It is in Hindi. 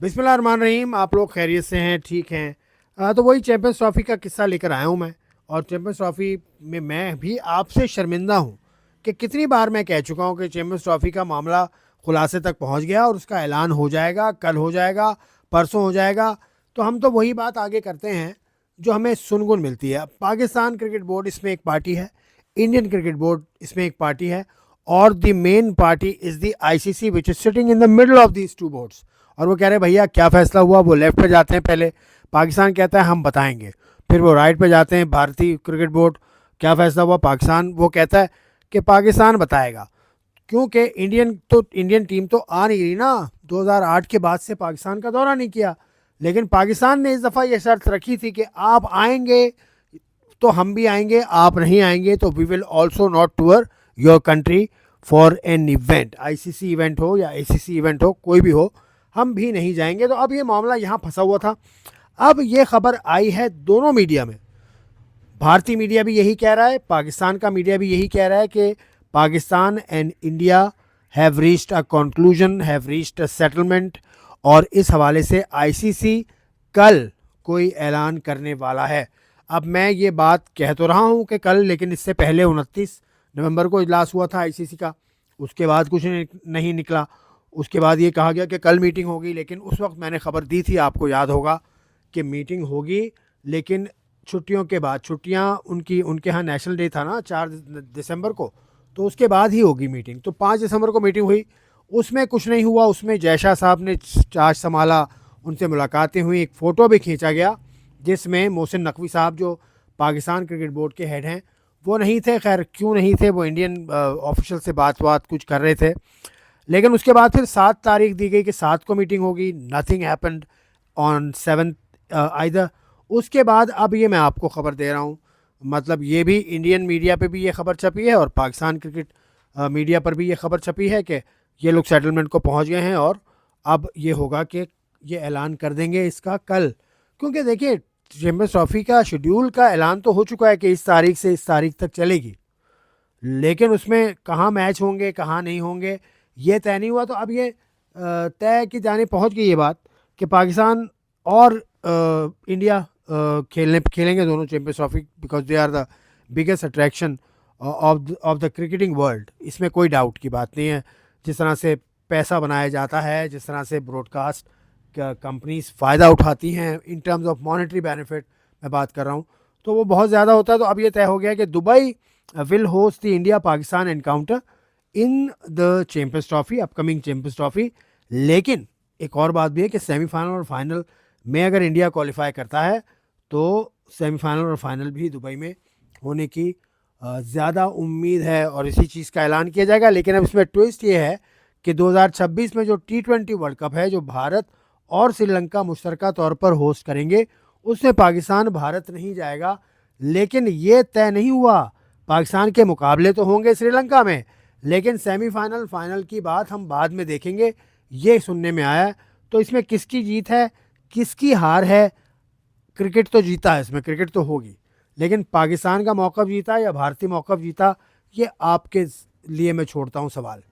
बिस्मिल्लाहिर्रहमानिर्रहीम। आप लोग खैरियत से हैं, ठीक हैं? तो वही चैम्पियंस ट्रॉफ़ी का किस्सा लेकर आया हूँ मैं। और चैम्पियंस ट्रॉफ़ी में मैं भी आपसे शर्मिंदा हूँ कि कितनी बार मैं कह चुका हूँ कि चैम्पियंस ट्रॉफ़ी का मामला खुलासे तक पहुँच गया और उसका ऐलान हो जाएगा, कल हो जाएगा, परसों हो जाएगा। तो हम तो वही बात आगे करते हैं जो हमें सुनगुन मिलती है। पाकिस्तान क्रिकेट बोर्ड इसमें एक पार्टी है, इंडियन क्रिकेट बोर्ड इसमें एक पार्टी है, और the main party is the ICC which is sitting in the middle of these two boards. और वो कह रहे हैं भैया क्या फ़ैसला हुआ। वो लेफ़्ट पे जाते हैं, पहले पाकिस्तान कहता है हम बताएंगे, फिर वो राइट पे जाते हैं, भारतीय क्रिकेट बोर्ड क्या फ़ैसला हुआ, पाकिस्तान वो कहता है कि पाकिस्तान बताएगा। क्योंकि इंडियन टीम तो आ नहीं रही ना, 2008 के बाद से पाकिस्तान का दौरा नहीं किया। लेकिन पाकिस्तान ने इस दफ़ा ये शर्त रखी थी कि आप आएंगे तो हम भी आएंगे, आप नहीं आएंगे तो we will also not tour your country for an event. ICC event हो या एसीसी इवेंट हो, कोई भी हो, हम भी नहीं जाएंगे। तो अब ये मामला यहाँ फंसा हुआ था। अब ये खबर आई है दोनों मीडिया में। भारतीय मीडिया भी यही कह रहा है, पाकिस्तान का मीडिया भी यही कह रहा है कि Pakistan and India have reached a conclusion, have reached a settlement. और इस हवाले से आईसीसी कल कोई ऐलान करने वाला है। अब मैं ये बात कह तो रहा हूँ कि कल, लेकिन इससे पहले 29 नवंबर को इजलास हुआ था आईसीसी का। उसके बाद कुछ नहीं निकला। उसके बाद ये कहा गया कि कल मीटिंग होगी, लेकिन उस वक्त मैंने खबर दी थी, आपको याद होगा, कि मीटिंग होगी लेकिन छुट्टियों के बाद। छुट्टियां उनके यहाँ नेशनल डे था ना 4 दिसंबर को, तो उसके बाद ही होगी मीटिंग। तो 5 दिसंबर को मीटिंग हुई, उसमें कुछ नहीं हुआ। उसमें जयशाह साहब ने चार्ज संभाला, उनसे मुलाकातें हुई, एक फ़ोटो भी खींचा गया जिसमें मोहसिन नकवी साहब जो पाकिस्तान क्रिकेट बोर्ड के हेड हैं वो नहीं थे। खैर क्यों नहीं थे, वो इंडियन ऑफिशियल से बात कुछ कर रहे थे। लेकिन उसके बाद फिर 7 तारीख दी गई कि 7 को मीटिंग होगी। Nothing happened on 7 either. उसके बाद अब ये मैं आपको खबर दे रहा हूँ, मतलब ये भी इंडियन मीडिया पे भी ये खबर छपी है और पाकिस्तान क्रिकेट मीडिया पर भी ये खबर छपी है कि ये लोग सेटलमेंट को पहुँच गए हैं। और अब ये होगा कि ये ऐलान कर देंगे इसका कल। क्योंकि देखिए, चैम्पियंस ट्रॉफी का शेड्यूल का ऐलान तो हो चुका है कि इस तारीख से इस तारीख तक चलेगी, लेकिन उसमें कहाँ मैच होंगे कहाँ नहीं होंगे ये तय नहीं हुआ। तो अब ये तय की जाने पहुंच गई ये बात कि पाकिस्तान और इंडिया खेलेंगे दोनों Champions Trophy, because they are the biggest attraction of the cricketing world. इसमें कोई डाउट की बात नहीं है। जिस तरह से पैसा बनाया जाता है, जिस तरह से ब्रॉडकास्ट कंपनीज फ़ायदा उठाती हैं in terms of monetary benefit मैं बात कर रहा हूँ, तो वो बहुत ज़्यादा होता है। तो अब ये तय हो गया कि Dubai will host the India Pakistan encounter in the champions trophy, upcoming champions trophy. लेकिन एक और बात भी है कि सेमीफाइनल और फाइनल में अगर इंडिया क्वालिफाई करता है तो सेमीफाइनल और फाइनल भी दुबई में होने की ज़्यादा उम्मीद है और इसी चीज़ का ऐलान किया जाएगा। लेकिन अब इसमें ट्विस्ट ये है कि 2026 में जो T20 वर्ल्ड कप है, जो भारत और श्रीलंका मुश्तरका तौर पर होस्ट करेंगे, उसमें पाकिस्तान भारत नहीं जाएगा। लेकिन ये तय नहीं हुआ, पाकिस्तान के मुकाबले तो होंगे श्रीलंका में, लेकिन सेमीफाइनल फाइनल की बात हम बाद में देखेंगे, ये सुनने में आया है। तो इसमें किसकी जीत है किसकी हार है? क्रिकेट तो जीता है, इसमें क्रिकेट तो होगी, लेकिन पाकिस्तान का मौक़िफ़ जीता या भारतीय मौक़िफ़ जीता, ये आपके लिए मैं छोड़ता हूँ सवाल।